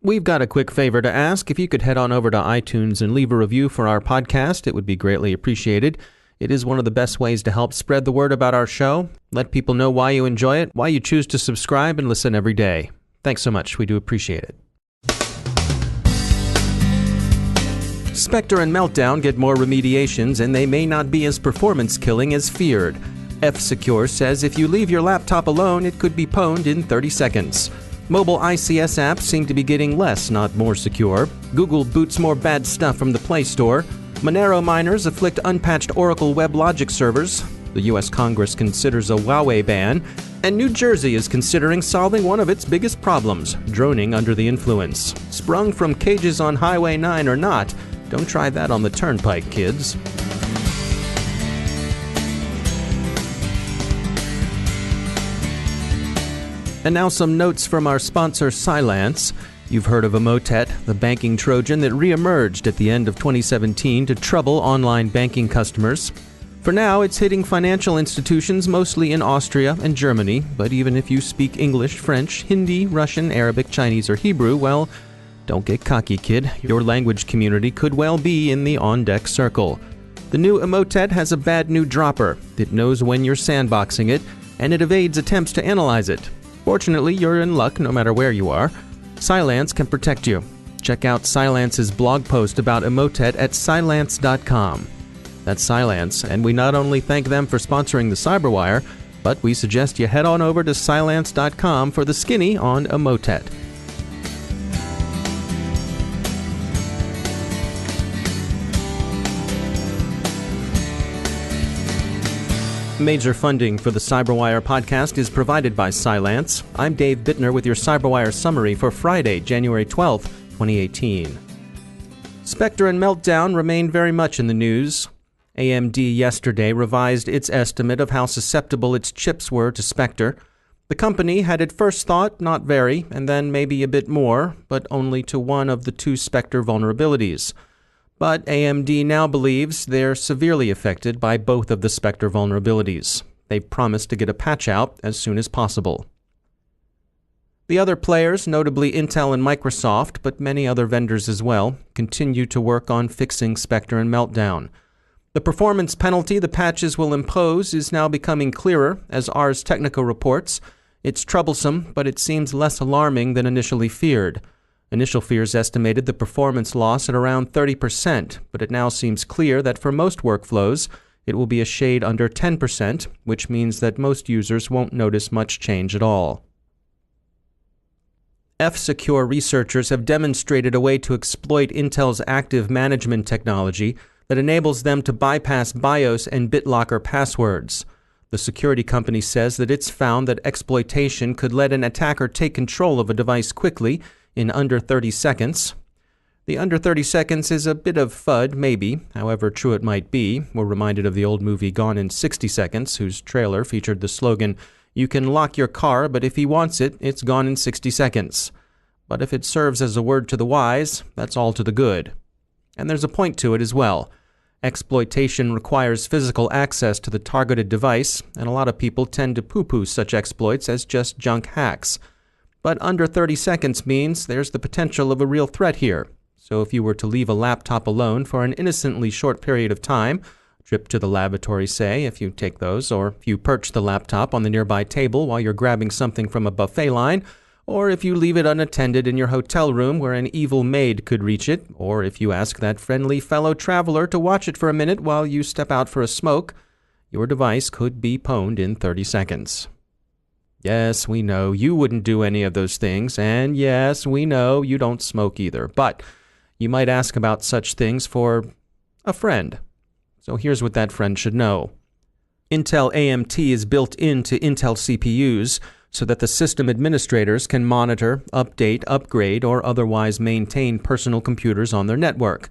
We've got a quick favor to ask. If you could head on over to iTunes and leave a review for our podcast, it would be greatly appreciated. It is one of the best ways to help spread the word about our show. Let people know why you enjoy it, why you choose to subscribe and listen every day. Thanks so much. We do appreciate it. Spectre and Meltdown get more remediations, and they may not be as performance-killing as feared. F-Secure says if you leave your laptop alone, it could be pwned in 30 seconds. Mobile ICS apps seem to be getting less, not more secure. Google boots more bad stuff from the Play Store. Monero miners afflict unpatched Oracle WebLogic servers. The U.S. Congress considers a Huawei ban. And New Jersey is considering solving one of its biggest problems, droning under the influence. Sprung from cages on Highway 9 or not, don't try that on the turnpike, kids. And now some notes from our sponsor, Cylance. You've heard of Emotet, the banking Trojan that re-emerged at the end of 2017 to trouble online banking customers. For now, it's hitting financial institutions mostly in Austria and Germany, but even if you speak English, French, Hindi, Russian, Arabic, Chinese, or Hebrew, well, don't get cocky, kid. Your language community could well be in the on-deck circle. The new Emotet has a bad new dropper. It knows when you're sandboxing it, and it evades attempts to analyze it. Fortunately, you're in luck no matter where you are. Cylance can protect you. Check out Cylance's blog post about Emotet at cylance.com. That's Cylance, and we not only thank them for sponsoring the Cyberwire, but we suggest you head on over to cylance.com for the skinny on Emotet. Major funding for the Cyberwire podcast is provided by Cylance. I'm Dave Bittner with your Cyberwire summary for Friday, January 12th, 2018. Spectre and Meltdown remain very much in the news. AMD yesterday revised its estimate of how susceptible its chips were to Spectre. The company had at first thought not very, and then maybe a bit more, but only to one of the two Spectre vulnerabilities. But AMD now believes they're severely affected by both of the Spectre vulnerabilities. They've promised to get a patch out as soon as possible. The other players, notably Intel and Microsoft, but many other vendors as well, continue to work on fixing Spectre and Meltdown. The performance penalty the patches will impose is now becoming clearer, as Ars Technica reports. It's troublesome, but it seems less alarming than initially feared. Initial fears estimated the performance loss at around 30%, but it now seems clear that for most workflows, it will be a shade under 10%, which means that most users won't notice much change at all. F-Secure researchers have demonstrated a way to exploit Intel's active management technology that enables them to bypass BIOS and BitLocker passwords. The security company says that it's found that exploitation could let an attacker take control of a device quickly, in under 30 seconds. The under 30 seconds is a bit of FUD, maybe, however true it might be. We're reminded of the old movie Gone in 60 Seconds, whose trailer featured the slogan, "You can lock your car, but if he wants it, it's gone in 60 seconds. But if it serves as a word to the wise, that's all to the good." And there's a point to it as well. Exploitation requires physical access to the targeted device, and a lot of people tend to poo-poo such exploits as just junk hacks. But under 30 seconds means there's the potential of a real threat here. So if you were to leave a laptop alone for an innocently short period of time, a trip to the lavatory, say, if you take those, or if you perch the laptop on the nearby table while you're grabbing something from a buffet line, or if you leave it unattended in your hotel room where an evil maid could reach it, or if you ask that friendly fellow traveler to watch it for a minute while you step out for a smoke, your device could be pwned in 30 seconds. Yes, we know you wouldn't do any of those things, and yes, we know you don't smoke either, but you might ask about such things for a friend. So here's what that friend should know. Intel AMT is built into Intel CPUs so that the system administrators can monitor, update, upgrade, or otherwise maintain personal computers on their network.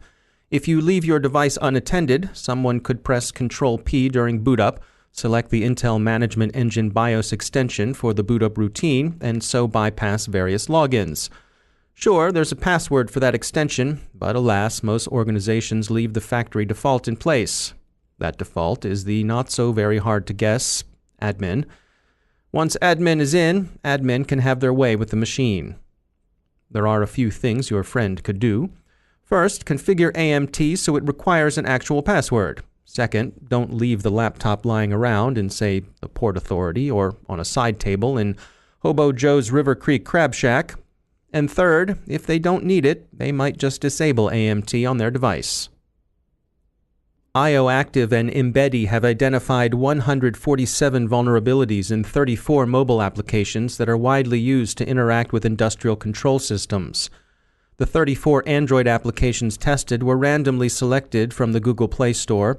If you leave your device unattended, someone could press Control-P during boot up, select the Intel Management Engine BIOS extension for the boot-up routine, and so bypass various logins. Sure, there's a password for that extension, but alas, most organizations leave the factory default in place. That default is the not-so-very-hard-to-guess admin. Once admin is in, admin can have their way with the machine. There are a few things your friend could do. First, configure AMT so it requires an actual password. Second, don't leave the laptop lying around in, say, the Port Authority or on a side table in Hobo Joe's River Creek Crab Shack. And third, if they don't need it, they might just disable AMT on their device. IOActive and Embeddy have identified 147 vulnerabilities in 34 mobile applications that are widely used to interact with industrial control systems. The 34 Android applications tested were randomly selected from the Google Play Store.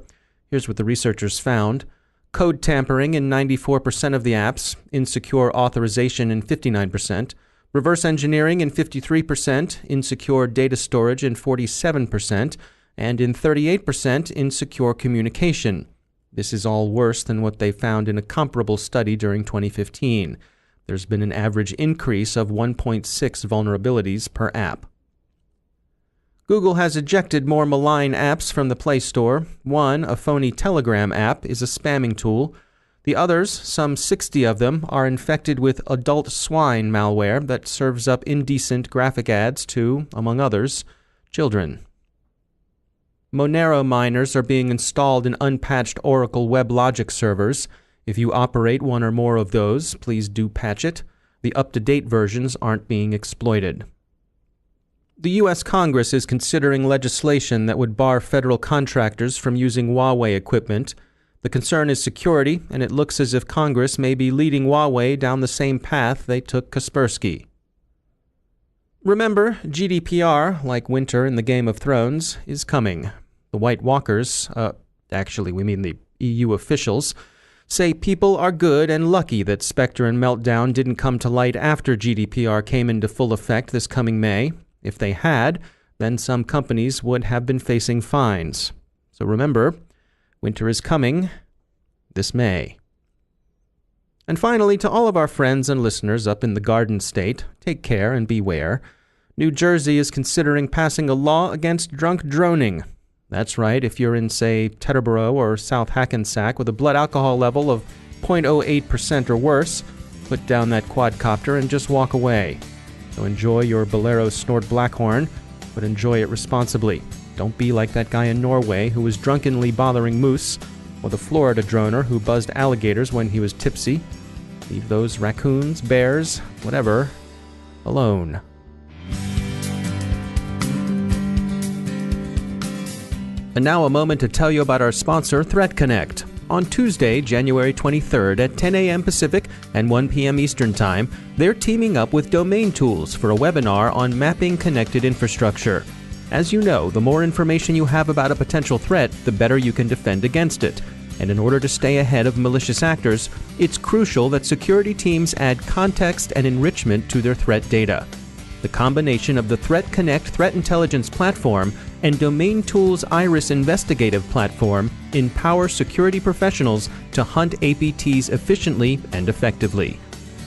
Here's what the researchers found. Code tampering in 94% of the apps, insecure authorization in 59%, reverse engineering in 53%, insecure data storage in 47%, and in 38% insecure communication. This is all worse than what they found in a comparable study during 2015. There's been an average increase of 1.6 vulnerabilities per app. Google has ejected more malign apps from the Play Store. One, a phony Telegram app, is a spamming tool. The others, some 60 of them, are infected with adult swine malware that serves up indecent graphic ads to, among others, children. Monero miners are being installed in unpatched Oracle WebLogic servers. If you operate one or more of those, please do patch it. The up-to-date versions aren't being exploited. The U.S. Congress is considering legislation that would bar federal contractors from using Huawei equipment. The concern is security, and it looks as if Congress may be leading Huawei down the same path they took Kaspersky. Remember, GDPR, like winter in the Game of Thrones, is coming. The White Walkers, actually we mean the EU officials, say people are good and lucky that Spectre and Meltdown didn't come to light after GDPR came into full effect this coming May. If they had, then some companies would have been facing fines. So remember, winter is coming this May. And finally, to all of our friends and listeners up in the Garden State, take care and beware. New Jersey is considering passing a law against drunk droning. That's right, if you're in, say, Teterboro or South Hackensack with a blood alcohol level of 0.08% or worse, put down that quadcopter and just walk away. So enjoy your Bolero Snort Blackhorn, but enjoy it responsibly. Don't be like that guy in Norway who was drunkenly bothering moose, or the Florida droner who buzzed alligators when he was tipsy. Leave those raccoons, bears, whatever, alone. And now a moment to tell you about our sponsor, Threat Connect. On Tuesday, January 23rd at 10 a.m. Pacific and 1 p.m. Eastern Time, they're teaming up with Domain Tools for a webinar on mapping connected infrastructure. As you know, the more information you have about a potential threat, the better you can defend against it. And in order to stay ahead of malicious actors, it's crucial that security teams add context and enrichment to their threat data. The combination of the Threat Connect threat intelligence platform and Domain Tools Iris investigative platform empower security professionals to hunt APTs efficiently and effectively.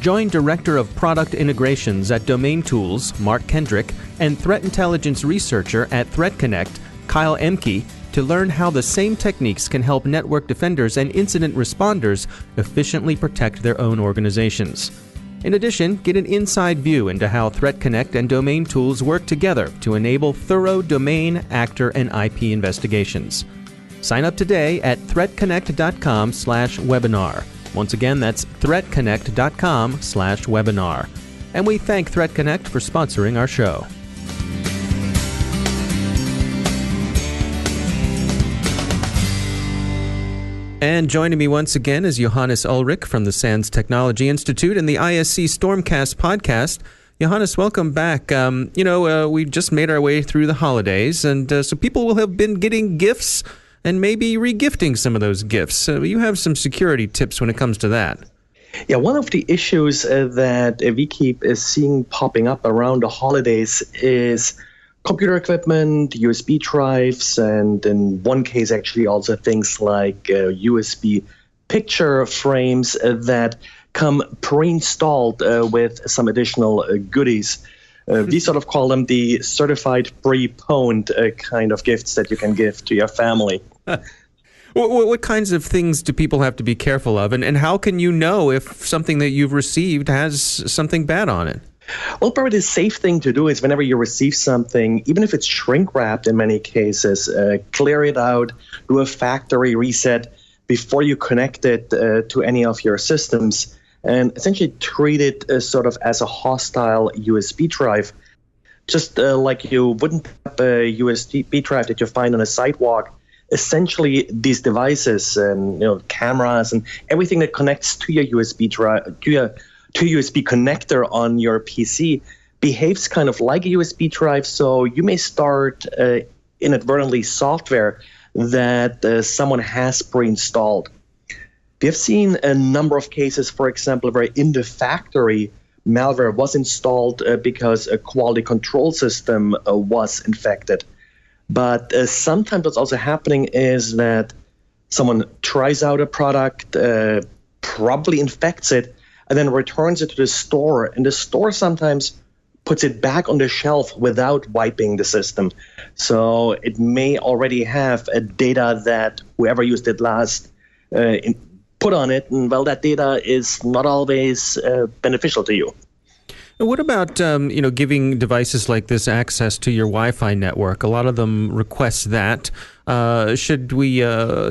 Join Director of Product Integrations at Domain Tools, Mark Kendrick, and Threat Intelligence Researcher at Threat Connect, Kyle Emke, to learn how the same techniques can help network defenders and incident responders efficiently protect their own organizations. In addition, get an inside view into how Threat Connect and Domain Tools work together to enable thorough domain, actor, and IP investigations. Sign up today at threatconnect.com/webinar. Once again, that's threatconnect.com/webinar. And we thank Threat Connect for sponsoring our show. And joining me once again is Johannes Ullrich from the SANS Technology Institute and the ISC Stormcast podcast. Johannes, welcome back. We just made our way through the holidays, and so people will have been getting gifts and maybe regifting some of those gifts. So you have some security tips when it comes to that. Yeah, one of the issues that we keep seeing popping up around the holidays is computer equipment, USB drives, and in one case actually also things like USB picture frames that come pre-installed with some additional goodies. We sort of call them the certified pre-pwned kind of gifts that you can give to your family. What kinds of things do people have to be careful of, and how can you know if something that you've received has something bad on it? Well, probably the safe thing to do is whenever you receive something, even if it's shrink-wrapped in many cases, clear it out, do a factory reset before you connect it to any of your systems, and essentially treat it sort of as a hostile USB drive, just like you wouldn't have a USB drive that you find on a sidewalk. Essentially, these devices, cameras and everything that connects to your USB drive, to USB connector on your PC behaves kind of like a USB drive, so you may start inadvertently software that someone has pre-installed. We have seen a number of cases, for example, where in the factory malware was installed because a quality control system was infected. But sometimes what's also happening is that someone tries out a product, probably infects it, and then returns it to the store. And the store sometimes puts it back on the shelf without wiping the system. So it may already have a data that whoever used it last put on it. And, well, that data is not always beneficial to you. What about giving devices like this access to your Wi-Fi network? A lot of them request that. Should we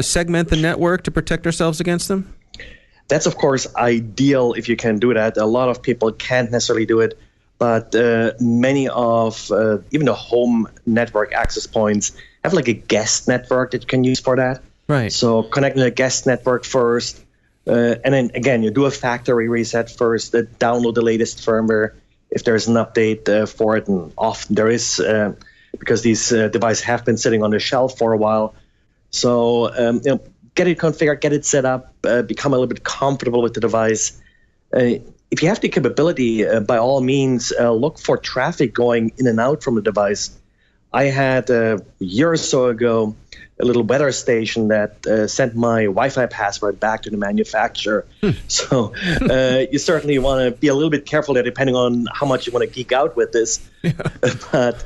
segment the network to protect ourselves against them? That's, of course, ideal if you can do that. A lot of people can't necessarily do it, but many of even the home network access points have like a guest network that you can use for that. Right. So connect to the guest network first, and then, again, you do a factory reset first, download the latest firmware if there's an update for it, and often there is, because these devices have been sitting on the shelf for a while. So, get it configured, get it set up, become a little bit comfortable with the device. If you have the capability, by all means, look for traffic going in and out from the device. I had a year or so ago a little weather station that sent my Wi-Fi password back to the manufacturer. So you certainly want to be a little bit careful there, depending on how much you want to geek out with this. Yeah. But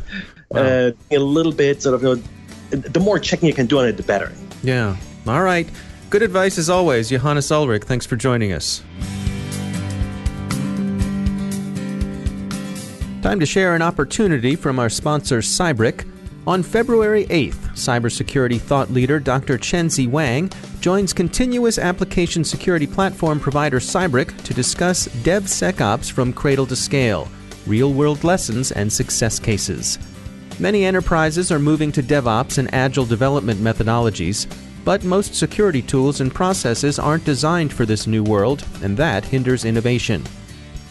a little bit sort of, the more checking you can do on it, the better. Yeah. All right. Good advice as always. Johannes Ullrich, thanks for joining us. Time to share an opportunity from our sponsor, Cybric. On February 8th, cybersecurity thought leader Dr. Chenzi Wang joins continuous application security platform provider Cybric to discuss DevSecOps from cradle to scale, real-world lessons and success cases. Many enterprises are moving to DevOps and agile development methodologies, but most security tools and processes aren't designed for this new world, and that hinders innovation.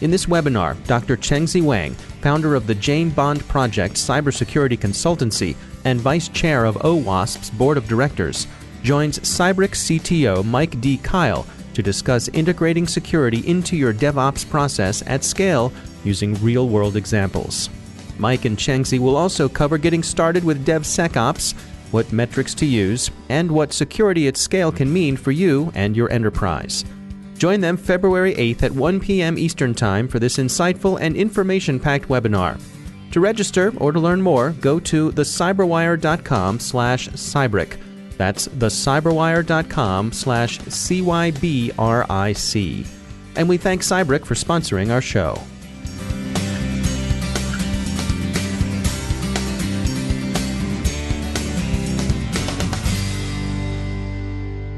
In this webinar, Dr. Chenzi Wang, founder of the Jane Bond Project Cybersecurity Consultancy and vice chair of OWASP's Board of Directors, joins Cybric CTO Mike D. Kyle to discuss integrating security into your DevOps process at scale using real-world examples. Mike and Chenzi will also cover getting started with DevSecOps, what metrics to use, and what security at scale can mean for you and your enterprise. Join them February 8th at 1 p.m. Eastern Time for this insightful and information-packed webinar. To register or to learn more, go to thecyberwire.com/Cybric. That's thecyberwire.com/CYBRIC. And we thank Cybric for sponsoring our show.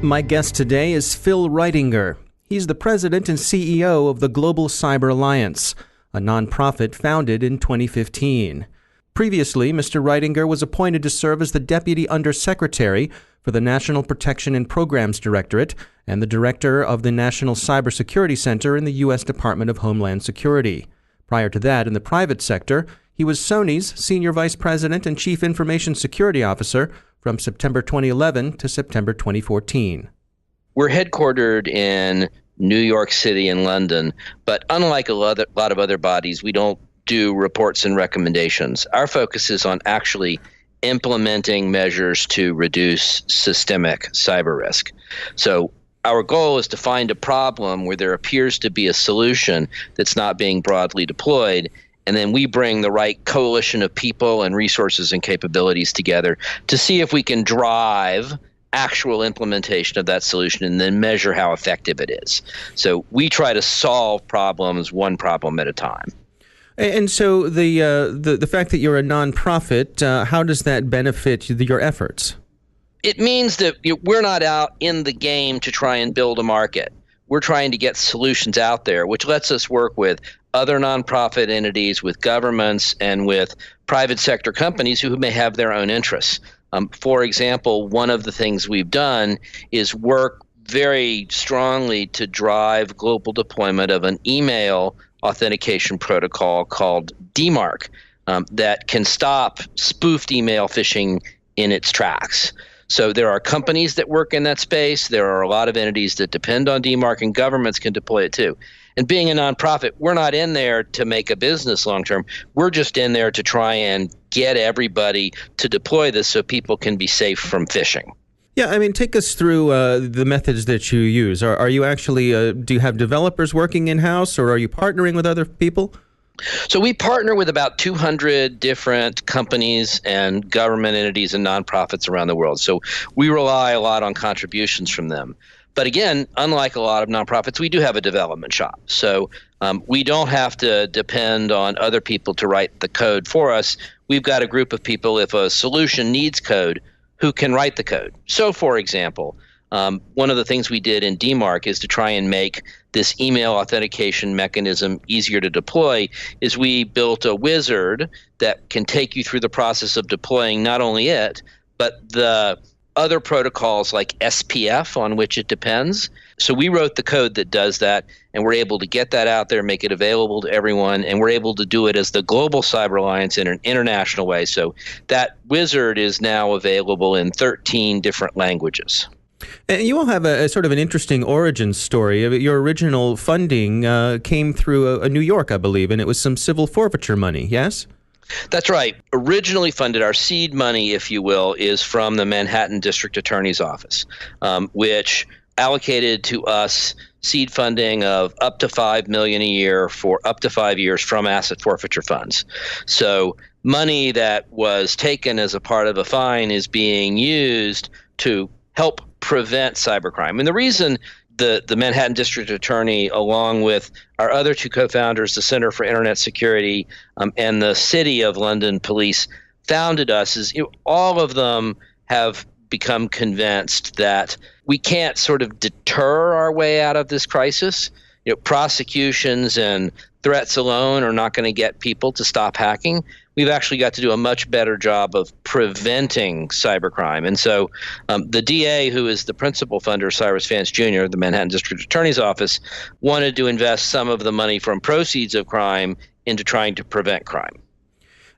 My guest today is Phil Reitinger. He's the president and CEO of the Global Cyber Alliance, a nonprofit founded in 2015. Previously, Mr. Reitinger was appointed to serve as the Deputy Undersecretary for the National Protection and Programs Directorate and the Director of the National Cybersecurity Center in the U.S. Department of Homeland Security. Prior to that, in the private sector, he was Sony's Senior Vice President and Chief Information Security Officer from September 2011 to September 2014. We're headquartered in New York City and London, but unlike a lot of other bodies, we don't do reports and recommendations. Our focus is on actually implementing measures to reduce systemic cyber risk. So our goal is to find a problem where there appears to be a solution that's not being broadly deployed, and then we bring the right coalition of people and resources and capabilities together to see if we can drive actual implementation of that solution and then measure how effective it is. So we try to solve problems one problem at a time. And so the fact that you're a nonprofit, how does that benefit your efforts? It means that we're not out in the game to try and build a market. We're trying to get solutions out there, which lets us work with other nonprofit entities, with governments, and with private sector companies who may have their own interests. For example, one of the things we've done is work very strongly to drive global deployment of an email authentication protocol called DMARC that can stop spoofed email phishing in its tracks. So there are companies that work in that space. There are a lot of entities that depend on DMARC, and governments can deploy it too. And being a nonprofit, we're not in there to make a business long term. We're just in there to try and get everybody to deploy this so people can be safe from phishing. Yeah, I mean, take us through the methods that you use. Are you actually, do you have developers working in-house, or are you partnering with other people? So we partner with about 200 different companies and government entities and nonprofits around the world. So we rely a lot on contributions from them. But again, unlike a lot of nonprofits, we do have a development shop. So we don't have to depend on other people to write the code for us. We've got a group of people, if a solution needs code, who can write the code. So for example, one of the things we did in DMARC is to try and make this email authentication mechanism easier to deploy, is we built a wizard that can take you through the process of deploying not only it, but the other protocols like SPF on which it depends. So we wrote the code that does that, and we're able to get that out there, make it available to everyone, and we're able to do it as the Global Cyber Alliance in an international way. So that wizard is now available in 13 different languages. And you all have a sort of an interesting origin story. Your original funding came through New York, I believe, and it was some civil forfeiture money, yes? That's right. Originally funded, our seed money, if you will, is from the Manhattan District Attorney's Office, which allocated to us seed funding of up to $5 million a year for up to 5 years from asset forfeiture funds. So money that was taken as a part of a fine is being used to help prevent cybercrime. And the reason the Manhattan District Attorney, along with our other two co-founders, the Center for Internet Security and the City of London Police, founded us is all of them have become convinced that we can't sort of deter our way out of this crisis. Prosecutions and threats alone are not going to get people to stop hacking. We've actually got to do a much better job of preventing cybercrime. And so the DA, who is the principal funder, Cyrus Vance Jr., the Manhattan District Attorney's Office, wanted to invest some of the money from proceeds of crime into trying to prevent crime.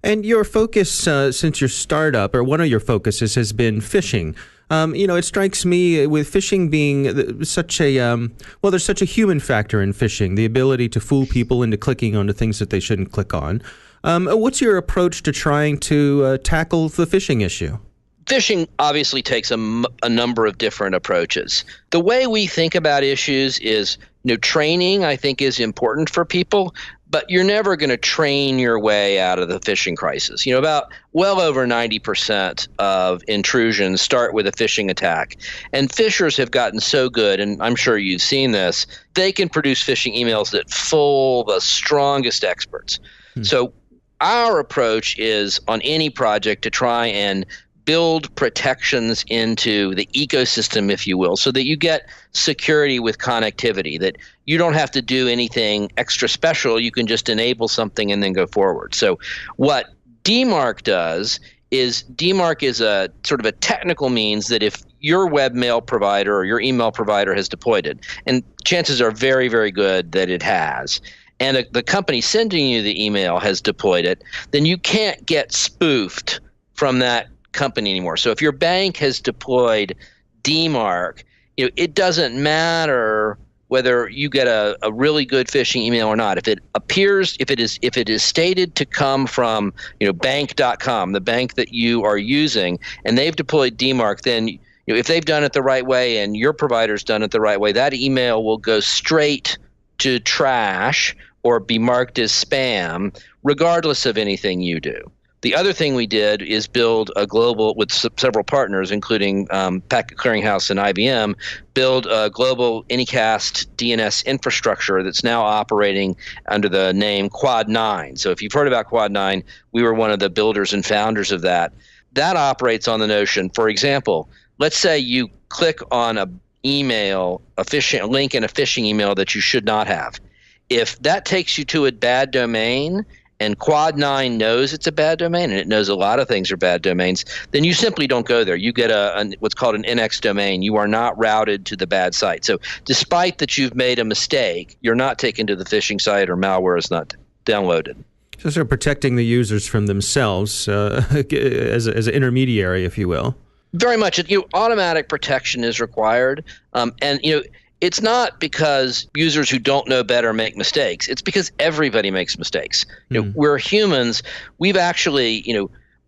And your focus since your startup, or one of your focuses, has been phishing. It strikes me with phishing being such a, there's such a human factor in phishing, the ability to fool people into clicking onto things that they shouldn't click on. What's your approach to trying to tackle the phishing issue? Phishing obviously takes a number of different approaches. The way we think about issues is, training, I think, is important for people, but you're never going to train your way out of the phishing crisis. About well over 90% of intrusions start with a phishing attack. And phishers have gotten so good, and I'm sure you've seen this, they can produce phishing emails that fool the strongest experts. So our approach is on any project to try and build protections into the ecosystem, if you will, so that you get security with connectivity, that you don't have to do anything extra special. You can just enable something and then go forward. So what DMARC does is DMARC is a sort of a technical means that if your webmail provider or your email provider has deployed it, and chances are very, very good that it has, and the company sending you the email has deployed it, then you can't get spoofed from that company anymore. So if your bank has deployed DMARC, it doesn't matter whether you get a really good phishing email or not. If it appears, if it is stated to come from bank.com, the bank that you are using, and they've deployed DMARC, then if they've done it the right way and your provider's done it the right way, that email will go straight to trash or be marked as spam, regardless of anything you do. The other thing we did is build a global, with several partners, including Packet Clearinghouse and IBM, build a global Anycast DNS infrastructure that's now operating under the name Quad 9. So if you've heard about Quad 9, we were one of the builders and founders of that. That operates on the notion, for example, let's say you click on a link in a phishing email that you should not have. If that takes you to a bad domain, and Quad 9 knows it's a bad domain, and it knows a lot of things are bad domains, then you simply don't go there. You get what's called an NX domain. You are not routed to the bad site. So despite that you've made a mistake, you're not taken to the phishing site, or malware is not downloaded. So sort of protecting the users from themselves as an intermediary, if you will. Very much. Automatic protection is required. It's not because users who don't know better make mistakes. It's because everybody makes mistakes. We're humans. We've actually,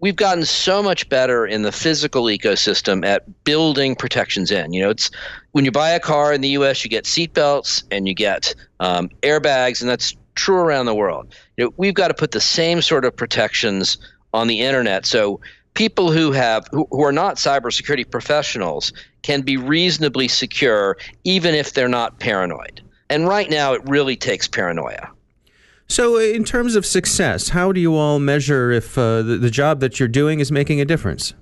we've gotten so much better in the physical ecosystem at building protections in. It's when you buy a car in the U.S., you get seatbelts and you get airbags, and that's true around the world. We've got to put the same sort of protections on the internet. So people who are not cybersecurity professionals can be reasonably secure even if they're not paranoid. And right now, it really takes paranoia. So in terms of success, how do you all measure if the job that you're doing is making a difference?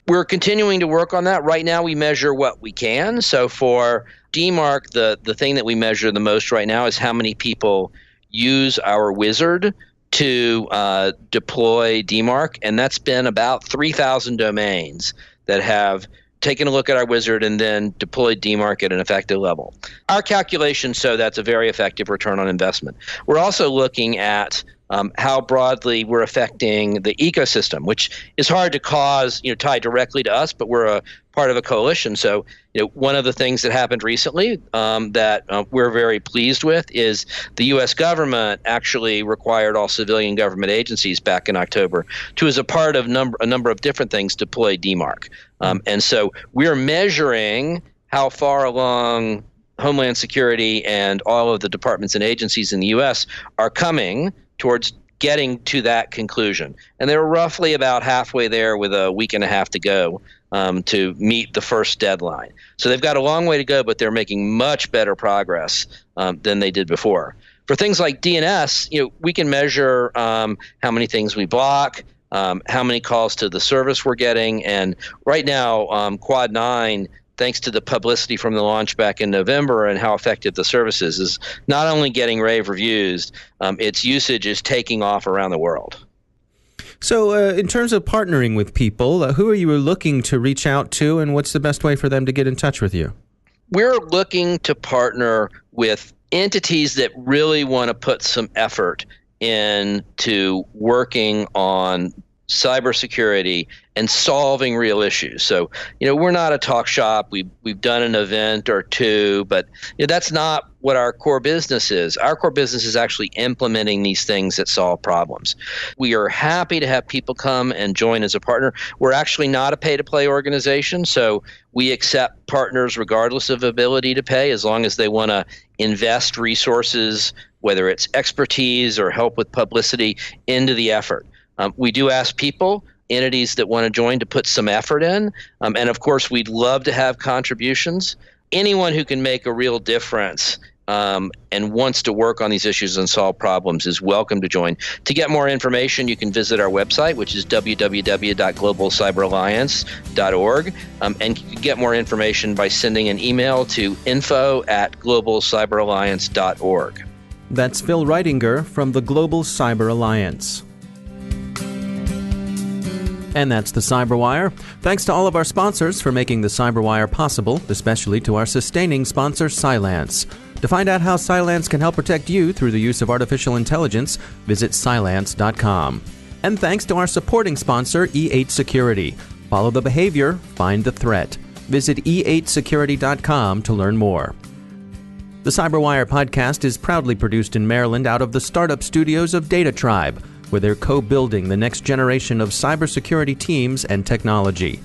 We're continuing to work on that. Right now, we measure what we can. So for DMARC, the thing that we measure the most right now is how many people use our wizard to deploy DMARC, and that's been about 3,000 domains that have taken a look at our wizard and then deployed DMARC at an effective level. Our calculations show that's a very effective return on investment. We're also looking at how broadly we're affecting the ecosystem, which is hard to tie directly to us, but we're a part of a coalition. So, one of the things that happened recently that we're very pleased with is the U.S. government actually required all civilian government agencies back in October to, as a part of a number of different things, deploy DMARC. And so we're measuring how far along Homeland Security and all of the departments and agencies in the U.S. are coming towards getting to that conclusion. And they're roughly about halfway there with a week and a half to go to meet the first deadline. So they've got a long way to go, but they're making much better progress than they did before. For things like DNS, we can measure how many things we block, how many calls to the service we're getting. And right now, Quad 9, thanks to the publicity from the launch back in November and how effective the service is not only getting rave reviews, its usage is taking off around the world. So in terms of partnering with people, who are you looking to reach out to, and what's the best way for them to get in touch with you? We're looking to partner with entities that really want to put some effort into working on cybersecurity and solving real issues. So, we're not a talk shop. We've done an event or two, but that's not what our core business is. Our core business is actually implementing these things that solve problems. We are happy to have people come and join as a partner. We're actually not a pay-to-play organization, so we accept partners regardless of ability to pay, as long as they want to invest resources, whether it's expertise or help with publicity, into the effort. We do ask people, entities that want to join, to put some effort in. And of course, we'd love to have contributions. Anyone who can make a real difference and wants to work on these issues and solve problems is welcome to join. To get more information, you can visit our website, which is www.globalcyberalliance.org. And you can get more information by sending an email to info@globalcyberalliance.org. That's Phil Reitinger from the Global Cyber Alliance. And that's the Cyberwire. Thanks to all of our sponsors for making the Cyberwire possible, especially to our sustaining sponsor, Cylance. To find out how Cylance can help protect you through the use of artificial intelligence, visit Cylance.com. And thanks to our supporting sponsor, E8 Security. Follow the behavior, find the threat. Visit E8Security.com to learn more. The Cyberwire podcast is proudly produced in Maryland out of the startup studios of Data Tribe, where they're co-building the next generation of cybersecurity teams and technology.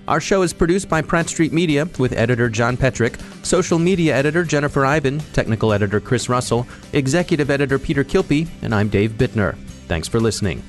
Our show is produced by Pratt Street Media with editor John Petrick, social media editor Jennifer Iben, technical editor Chris Russell, executive editor Peter Kilpie, and I'm Dave Bittner. Thanks for listening.